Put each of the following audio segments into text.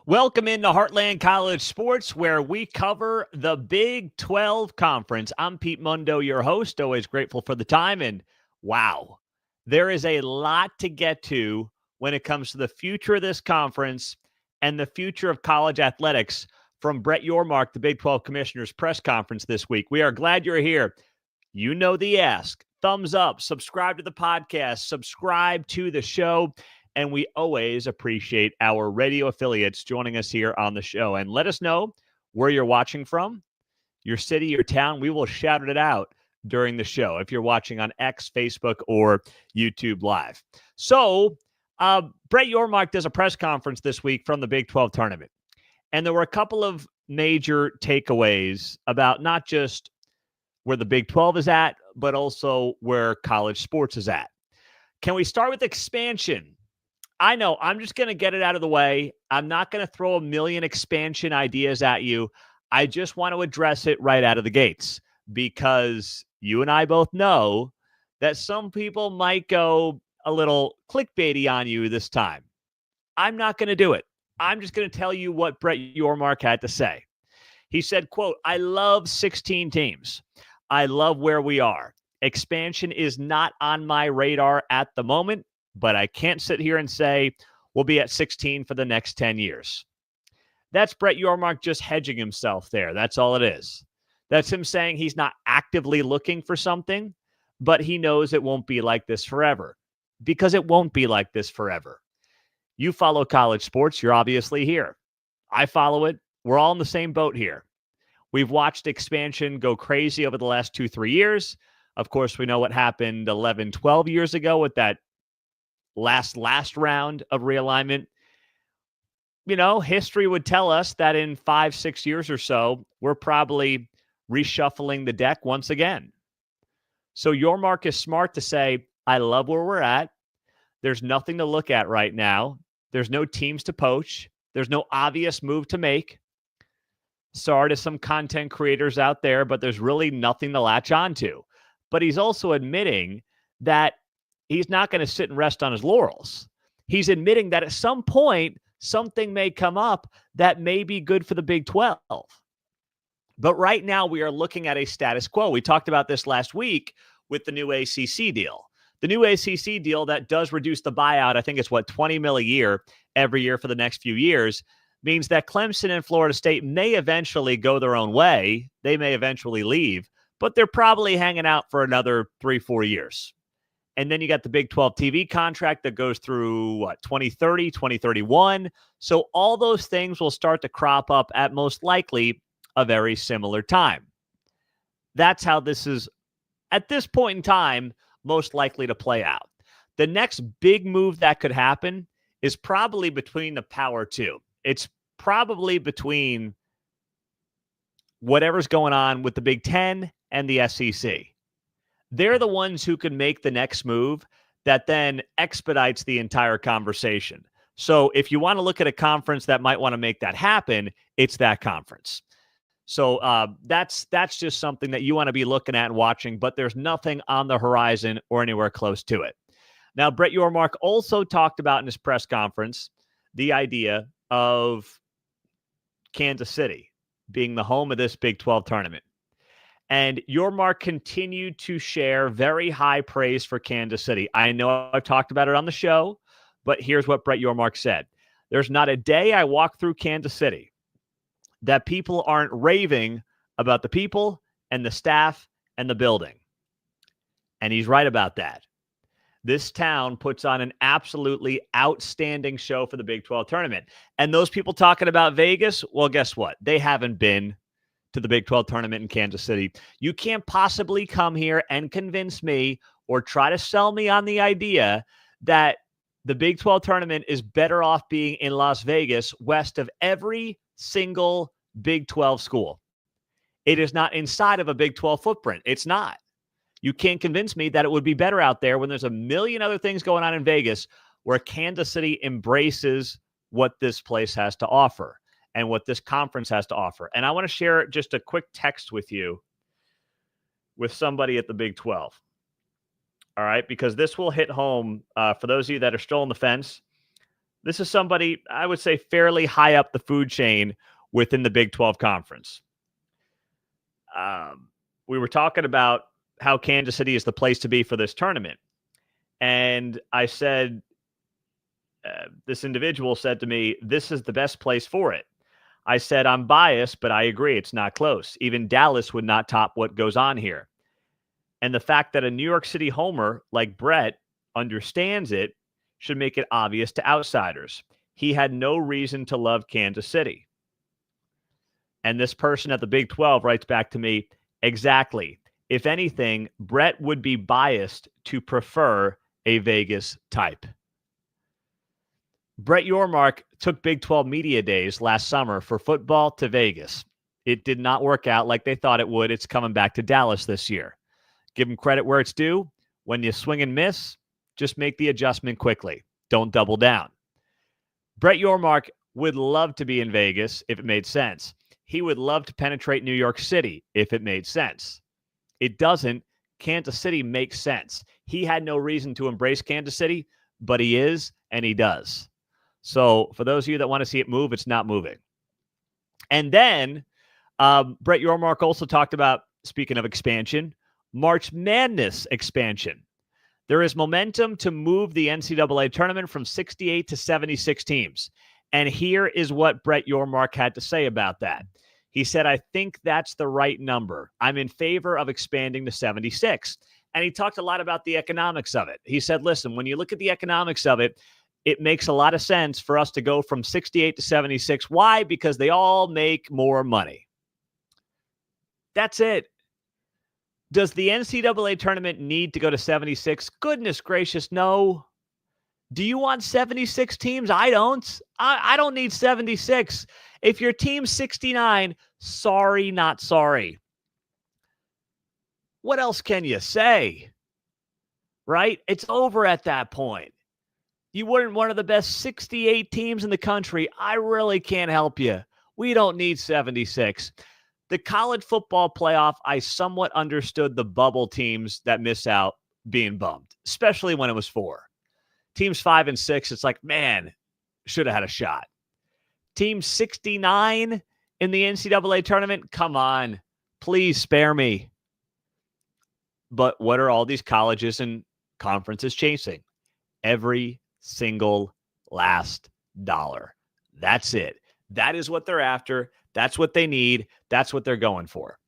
Welcome into Heartland College Sports, where we cover the Big 12 Conference. I'm Pete Mundo, your host. Always grateful for the time. And wow, there is a lot to get to when it comes to the future of this conference and the future of college athletics from Brett Yormark, the Big 12 Commissioner's press conference this week. We are glad you're here. You know the ask. Thumbs up, subscribe to the podcast, subscribe to the show. And we always appreciate our radio affiliates joining us here on the show. And let us know where you're watching from, your city, your town. We will shout it out during the show if you're watching on X, Facebook, or YouTube Live. So Brett Yormark does a press conference this week from the Big 12 tournament. And there were a couple of major takeaways about not just where the Big 12 is at, but also where college sports is at. Can we start with expansion? I know I'm just going to get it out of the way. I'm not going to throw a million expansion ideas at you. I just want to address it right out of the gates because you and I both know that some people might go a little clickbaity on you this time. I'm not going to do it. I'm just going to tell you what Brett Yormark had to say. He said, quote, "I love 16 teams. I love where we are. Expansion is not on my radar at the moment, but I can't sit here and say we'll be at 16 for the next 10 years. That's Brett Yormark just hedging himself there. That's all it is. That's him saying he's not actively looking for something, but he knows it won't be like this forever because it won't be like this forever. You follow college sports. You're obviously here. I follow it. We're all in the same boat here. We've watched expansion go crazy over the last 2-3 years. Of course, we know what happened 11, 12 years ago with that last round of realignment. You know, history would tell us that in 5-6 years or so, we're probably reshuffling the deck once again. So Yormark is smart to say, I love where we're at. There's nothing to look at right now. There's no teams to poach. There's no obvious move to make. Sorry to some content creators out there, but there's really nothing to latch onto. But he's also admitting that he's not going to sit and rest on his laurels. He's admitting that at some point, something may come up that may be good for the Big 12. But right now, we are looking at a status quo. We talked about this last week with the new ACC deal. The new ACC deal that does reduce the buyout, I think it's $20 million a year every year for the next few years, means that Clemson and Florida State may eventually go their own way. They may eventually leave, but they're probably hanging out for another 3-4 years. And then you got the Big 12 TV contract that goes through, 2030, 2031. So all those things will start to crop up at most likely a very similar time. That's how this is, at this point in time, most likely to play out. The next big move that could happen is probably between the Power Two. It's probably between whatever's going on with the Big Ten and the SEC. They're the ones who can make the next move that then expedites the entire conversation. So if you want to look at a conference that might want to make that happen, it's that conference. So that's just something that you want to be looking at and watching, but there's nothing on the horizon or anywhere close to it. Now, Brett Yormark also talked about in his press conference the idea of Kansas City being the home of this Big 12 tournament. And Yormark continued to share very high praise for Kansas City. I know I've talked about it on the show, but here's what Brett Yormark said. There's not a day I walk through Kansas City that people aren't raving about the people and the staff and the building. And he's right about that. This town puts on an absolutely outstanding show for the Big 12 tournament. And those people talking about Vegas, well, guess what? They haven't been to the Big 12 tournament in Kansas City. You can't possibly come here and convince me or try to sell me on the idea that the Big 12 tournament is better off being in Las Vegas west of every single Big 12 school. It is not inside of a Big 12 footprint. It's not. You can't convince me that it would be better out there when there's a million other things going on in Vegas where Kansas City embraces what this place has to offer and what this conference has to offer. And I want to share just a quick text with you with somebody at the Big 12. All right, because this will hit home for those of you that are still on the fence. This is somebody, I would say, fairly high up the food chain within the Big 12 conference. We were talking about how Kansas City is the place to be for this tournament. And I said, this individual said to me, this is the best place for it. I said, I'm biased, but I agree. It's not close. Even Dallas would not top what goes on here. And the fact that a New York City homer like Brett understands it should make it obvious to outsiders. He had no reason to love Kansas City. And this person at the Big 12 writes back to me, exactly. If anything, Brett would be biased to prefer a Vegas type. Brett Yormark took Big 12 media days last summer for football to Vegas. It did not work out like they thought it would. It's coming back to Dallas this year. Give him credit where it's due. When you swing and miss, just make the adjustment quickly. Don't double down. Brett Yormark would love to be in Vegas if it made sense. He would love to penetrate New York City if it made sense. It doesn't. Kansas City makes sense. He had no reason to embrace Kansas City, but he is, and he does. So for those of you that want to see it move, it's not moving. And then Brett Yormark also talked about, speaking of expansion, March Madness expansion. There is momentum to move the NCAA tournament from 68 to 76 teams. And here is what Brett Yormark had to say about that. He said, I think that's the right number. I'm in favor of expanding to 76. And he talked a lot about the economics of it. He said, listen, when you look at the economics of it, it makes a lot of sense for us to go from 68 to 76. Why? Because they all make more money. That's it. Does the NCAA tournament need to go to 76? Goodness gracious, no. Do you want 76 teams? I don't. I don't need 76. If your team's 69, sorry, not sorry. What else can you say? Right? It's over at that point. You weren't one of the best 68 teams in the country. I really can't help you. We don't need 76. The college football playoff, I somewhat understood the bubble teams that miss out being bummed, especially when it was 4. Teams 5 and 6, it's like, man, should have had a shot. Team 69 in the NCAA tournament, come on, please spare me. But what are all these colleges and conferences chasing? Every single last dollar. That's it. That is what they're after. That's what they need. That's what they're going for.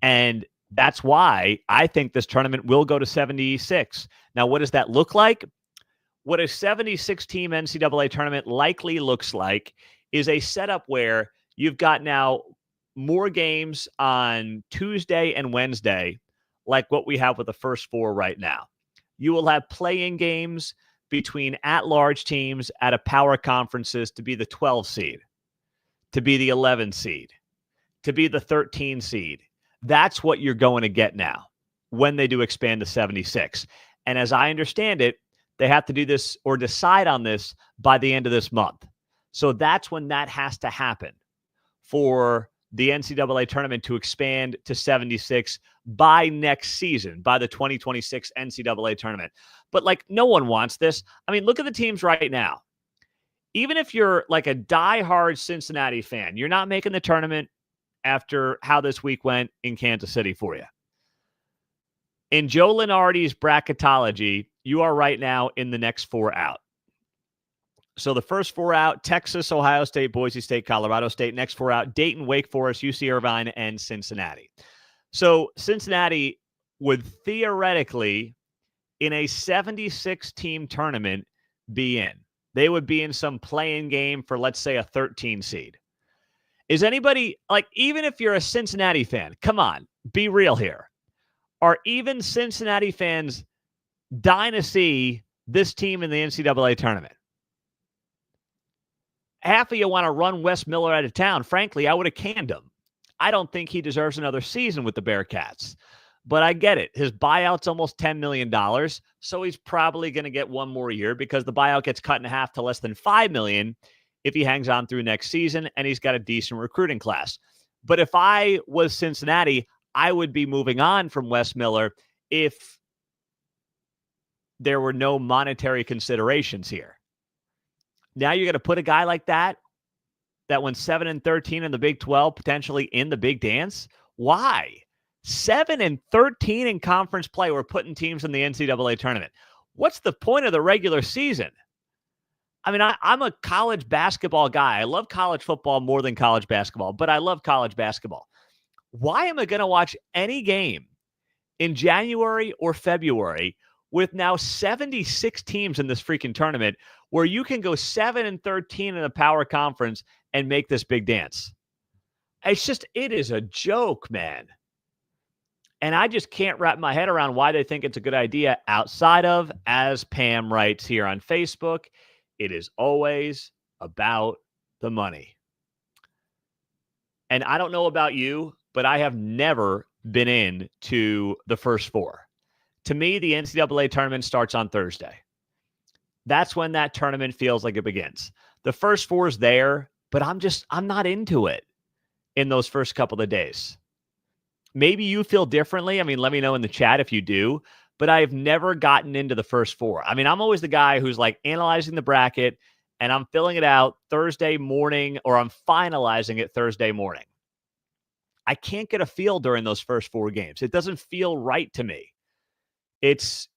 And that's why I think this tournament will go to 76. Now, what does that look like? What a 76-team NCAA tournament likely looks like is a setup where you've got now more games on Tuesday and Wednesday, like what we have with the first 4 right now. You will have play-in games between at-large teams at a power conferences to be the 12 seed, to be the 11 seed, to be the 13 seed. That's what you're going to get now when they do expand to 76. And as I understand it, they have to do this or decide on this by the end of this month. So that's when that has to happen for the NCAA tournament to expand to 76 by next season, by the 2026 NCAA tournament. But like, no one wants this. I mean, look at the teams right now. Even if you're like a diehard Cincinnati fan, you're not making the tournament after how this week went in Kansas City for you. In Joe Lunardi's bracketology, you are right now in the next 4 out. So the first 4 out, Texas, Ohio State, Boise State, Colorado State. Next 4 out, Dayton, Wake Forest, UC Irvine, and Cincinnati. So Cincinnati would theoretically, in a 76-team tournament, be in. They would be in some play-in game for, let's say, a 13 seed. Is anybody, like, even if you're a Cincinnati fan, come on, be real here. Are even Cincinnati fans dying to see this team in the NCAA tournament? Half of you want to run Wes Miller out of town. Frankly, I would have canned him. I don't think he deserves another season with the Bearcats. But I get it. His buyout's almost $10 million, so he's probably going to get one more year because the buyout gets cut in half to less than $5 million if he hangs on through next season and he's got a decent recruiting class. But if I was Cincinnati, I would be moving on from Wes Miller if there were no monetary considerations here. Now you're going to put a guy like that went 7-13 in the Big 12, potentially in the Big Dance. Why? 7-13 in conference play. We're putting teams in the NCAA tournament. What's the point of the regular season? I mean, I'm a college basketball guy. I love college football more than college basketball, but I love college basketball. Why am I going to watch any game in January or February with now 76 teams in this freaking tournament where you can go 7-13 in a power conference and make this big dance? It is a joke, man. And I just can't wrap my head around why they think it's a good idea outside of, as Pam writes here on Facebook, it is always about the money. And I don't know about you, but I have never been in to the first four. To me, the NCAA tournament starts on Thursday. That's when that tournament feels like it begins. The first four is there, but I'm not into it in those first couple of days. Maybe you feel differently. I mean, let me know in the chat if you do, but I've never gotten into the first four. I mean, I'm always the guy who's like analyzing the bracket and I'm filling it out Thursday morning, or I'm finalizing it Thursday morning. I can't get a feel during those first four games. It doesn't feel right to me. It's,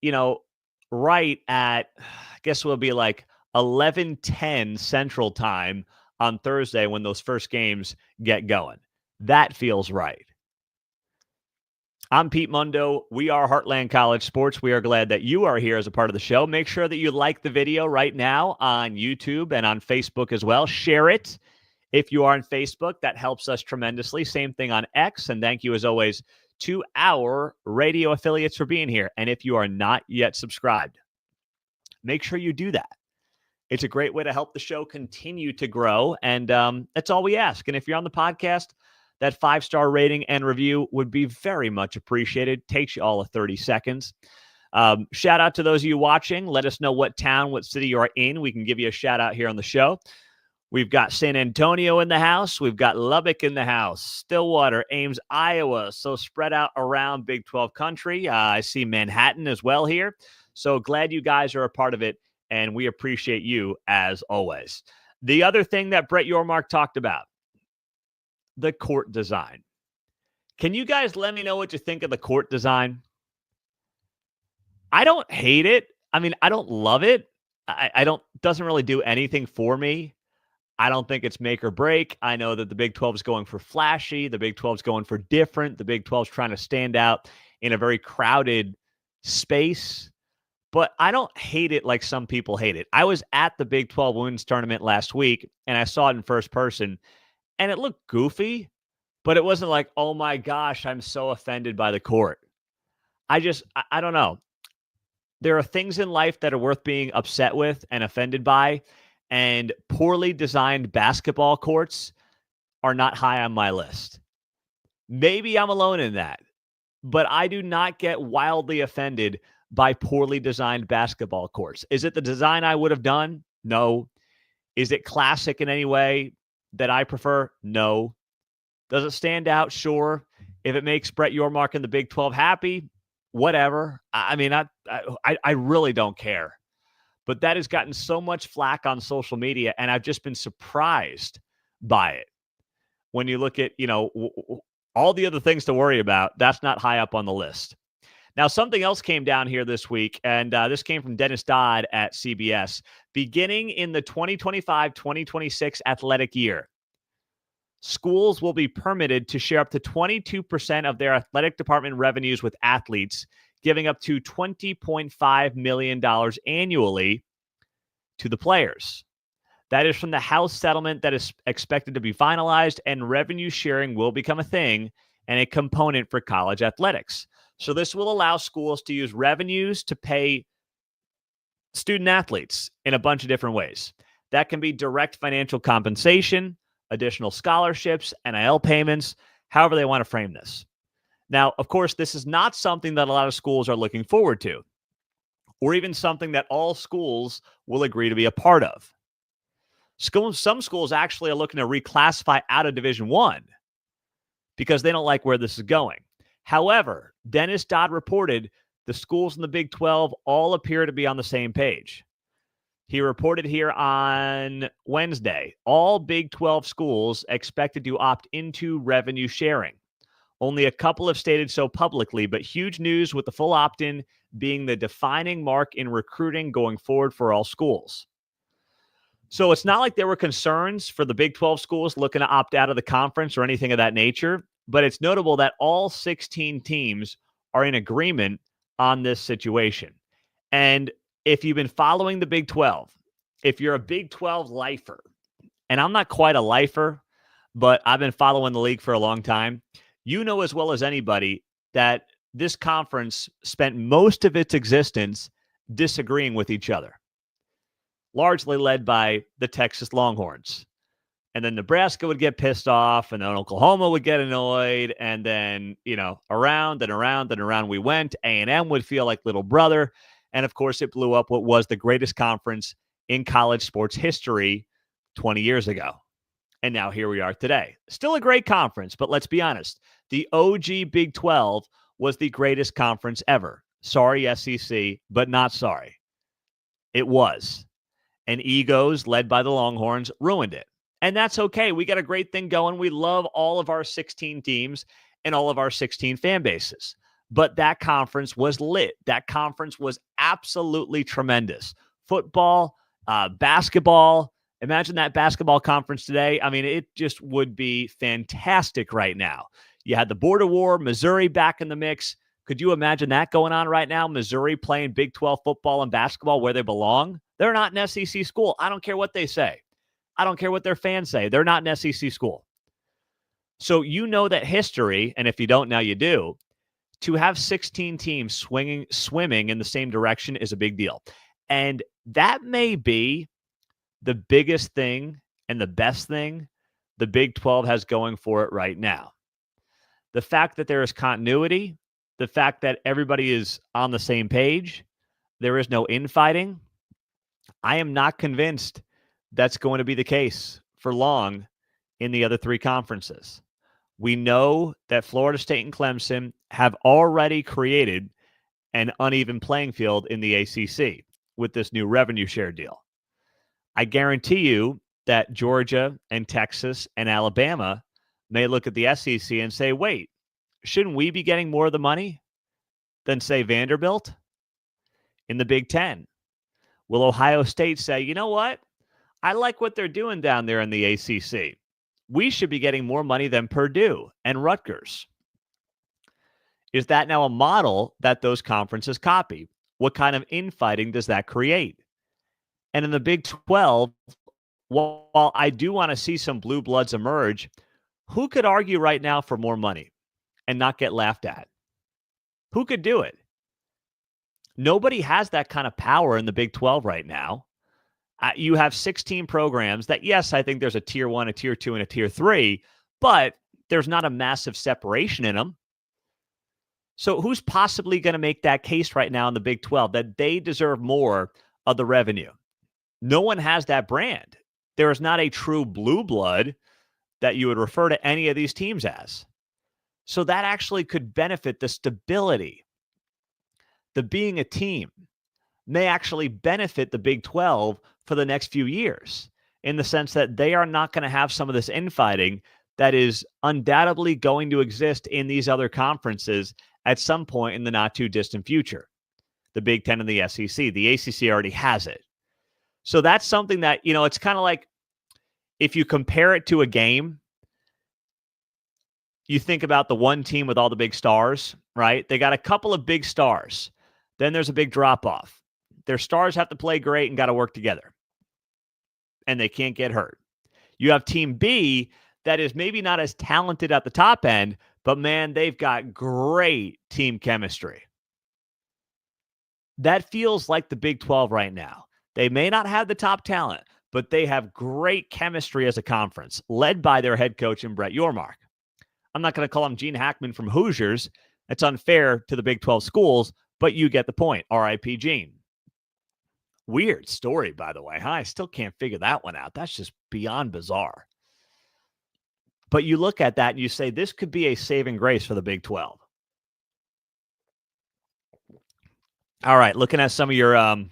right at, I guess it will be like 11:10 Central Time on Thursday when those first games get going. That feels right. I'm Pete Mundo. We are Heartland College Sports. We are glad that you are here as a part of the show. Make sure that you like the video right now on YouTube and on Facebook as well. Share it if you are on Facebook. That helps us tremendously. Same thing on X. And thank you, as always, to our radio affiliates for being here. And if you are not yet subscribed, make sure you do that. It's a great way to help the show continue to grow. And that's all we ask. And if you're on the podcast, that 5-star rating and review would be very much appreciated. Takes you all of 30 seconds. Shout out to those of you watching. Let us know what town, what city you are in. We can give you a shout out here on the show. We've got San Antonio in the house. We've got Lubbock in the house, Stillwater, Ames, Iowa. So spread out around Big 12 country. I see Manhattan as well here. So glad you guys are a part of it, and we appreciate you as always. The other thing that Brett Yormark talked about, the court design. Can you guys let me know what you think of the court design? I don't hate it. I mean, I don't love it. Doesn't really do anything for me. I don't think it's make or break. I know that the Big 12 is going for flashy. The Big 12 is going for different. The Big 12 is trying to stand out in a very crowded space. But I don't hate it like some people hate it. I was at the Big 12 Women's Tournament last week, and I saw it in first person. And it looked goofy, but it wasn't like, oh my gosh, I'm so offended by the court. I don't know. There are things in life that are worth being upset with and offended by, and poorly designed basketball courts are not high on my list. Maybe I'm alone in that, but I do not get wildly offended by poorly designed basketball courts. Is it the design I would have done? No. Is it classic in any way that I prefer? No. Does it stand out? Sure. If it makes Brett Yormark in the Big 12 happy, whatever. I mean, I really don't care. But that has gotten so much flack on social media, and I've just been surprised by it. When you look at, all the other things to worry about, that's not high up on the list. Now, something else came down here this week, and this came from Dennis Dodd at CBS. Beginning in the 2025-2026 athletic year, schools will be permitted to share up to 22% of their athletic department revenues with athletes, giving up to $20.5 million annually to the players. That is from the House settlement that is expected to be finalized, and revenue sharing will become a thing and a component for college athletics. So this will allow schools to use revenues to pay student athletes in a bunch of different ways. That can be direct financial compensation, additional scholarships, NIL payments, however they want to frame this. Now, of course, this is not something that a lot of schools are looking forward to, or even something that all schools will agree to be a part of. Some schools actually are looking to reclassify out of Division I because they don't like where this is going. However, Dennis Dodd reported the schools in the Big 12 all appear to be on the same page. He reported here on Wednesday, all Big 12 schools expected to opt into revenue sharing. Only a couple have stated so publicly, but huge news with the full opt-in being the defining mark in recruiting going forward for all schools. So it's not like there were concerns for the Big 12 schools looking to opt out of the conference or anything of that nature, but it's notable that all 16 teams are in agreement on this situation. And if you've been following the Big 12, if you're a Big 12 lifer, and I'm not quite a lifer, but I've been following the league for a long time, you know as well as anybody that this conference spent most of its existence disagreeing with each other, largely led by the Texas Longhorns. And then Nebraska would get pissed off, and then Oklahoma would get annoyed, and then, around and around and around we went. A&M would feel like little brother. And, of course, it blew up what was the greatest conference in college sports history 20 years ago. And now here we are today. Still a great conference, but let's be honest. The OG Big 12 was the greatest conference ever. Sorry, SEC, but not sorry. It was. And egos led by the Longhorns ruined it. And that's okay. We got a great thing going. We love all of our 16 teams and all of our 16 fan bases. But that conference was lit. That conference was absolutely tremendous. Football, basketball. Imagine that basketball conference today. I mean, it just would be fantastic right now. You had the border war, Missouri back in the mix. Could you imagine that going on right now? Missouri playing Big 12 football and basketball where they belong? They're not an SEC school. I don't care what they say. I don't care what their fans say. They're not an SEC school. So you know that history, and if you don't now, you do. To have 16 teams swimming in the same direction is a big deal. And that may be the biggest thing and the best thing the Big 12 has going for it right now. The fact that there is continuity, the fact that everybody is on the same page, there is no infighting. I am not convinced that's going to be the case for long in the other three conferences. We know that Florida State and Clemson have already created an uneven playing field in the ACC with this new revenue share deal. I guarantee you that Georgia and Texas and Alabama may look at the SEC and say, wait, shouldn't we be getting more of the money than, say, Vanderbilt in the Big Ten? Will Ohio State say, you know what? I like what they're doing down there in the ACC. We should be getting more money than Purdue and Rutgers. Is that now a model that those conferences copy? What kind of infighting does that create? And in the Big 12, while I do want to see some blue bloods emerge, who could argue right now for more money and not get laughed at? Who could do it? Nobody has that kind of power in the Big 12 right now. You have 16 programs that, yes, I think there's a tier 1, a tier 2, and a tier 3, but there's not a massive separation in them. So who's possibly going to make that case right now in the Big 12 that they deserve more of the revenue? No one has that brand. There is not a true blue blood that you would refer to any of these teams as. So that actually could benefit the stability. The being a team may actually benefit the Big 12 for the next few years in the sense that they are not going to have some of this infighting that is undoubtedly going to exist in these other conferences at some point in the not too distant future. The Big Ten and the SEC. The ACC already has it. So that's something that, it's kind of like if you compare it to a game, you think about the one team with all the big stars, right? They got a couple of big stars. Then there's a big drop-off. Their stars have to play great and got to work together. And they can't get hurt. You have Team B that is maybe not as talented at the top end, but man, they've got great team chemistry. That feels like the Big 12 right now. They may not have the top talent, but they have great chemistry as a conference, led by their head coach in Brett Yormark. I'm not going to call him Gene Hackman from Hoosiers. That's unfair to the Big 12 schools, but you get the point. R.I.P. Gene. Weird story, by the way. Huh? I still can't figure that one out. That's just beyond bizarre. But you look at that and you say, this could be a saving grace for the Big 12. All right, looking at some of your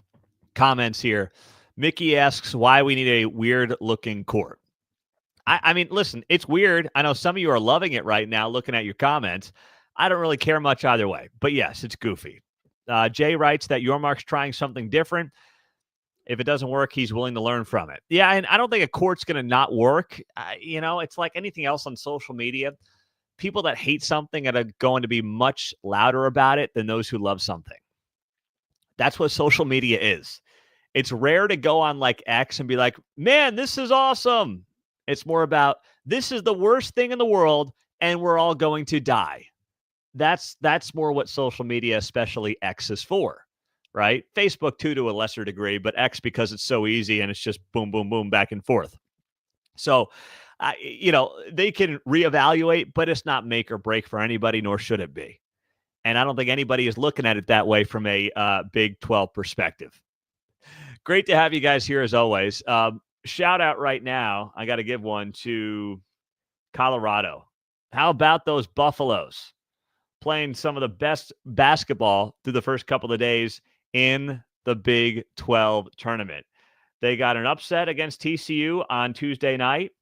comments here. Mickey asks why we need a weird-looking court. I mean, listen, it's weird. I know some of you are loving it right now looking at your comments. I don't really care much either way. But yes, it's goofy. Jay writes that Yormark's trying something different. If it doesn't work, he's willing to learn from it. Yeah, and I don't think a court's going to not work. It's like anything else on social media. People that hate something are going to be much louder about it than those who love something. That's what social media is. It's rare to go on like X and be like, man, this is awesome. It's more about this is the worst thing in the world and we're all going to die. That's more what social media, especially X, is for, right? Facebook too, to a lesser degree, but X because it's so easy and it's just boom, boom, boom, back and forth. So, they can reevaluate, but it's not make or break for anybody, nor should it be. And I don't think anybody is looking at it that way from a Big 12 perspective. Great to have you guys here as always. Shout out right now. I got to give one to Colorado. How about those Buffaloes playing some of the best basketball through the first couple of days in the Big 12 tournament? They got an upset against TCU on Tuesday night.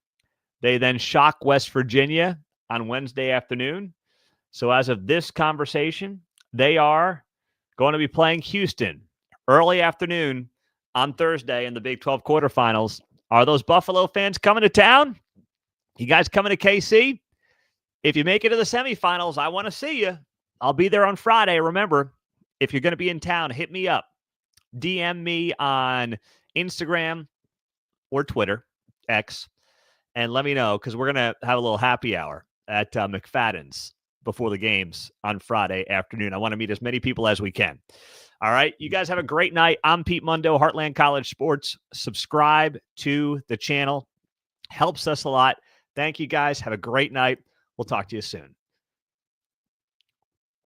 They then shock West Virginia on Wednesday afternoon. So as of this conversation, they are going to be playing Houston early afternoon on Thursday in the Big 12 quarterfinals. Are those Buffalo fans coming to town? You guys coming to KC? If you make it to the semifinals, I want to see you. I'll be there on Friday. Remember, if you're going to be in town, hit me up. DM me on Instagram or Twitter, X, and let me know because we're going to have a little happy hour at McFadden's before the games on Friday afternoon. I want to meet as many people as we can. All right. You guys have a great night. I'm Pete Mundo, Heartland College Sports. Subscribe to the channel. Helps us a lot. Thank you guys. Have a great night. We'll talk to you soon.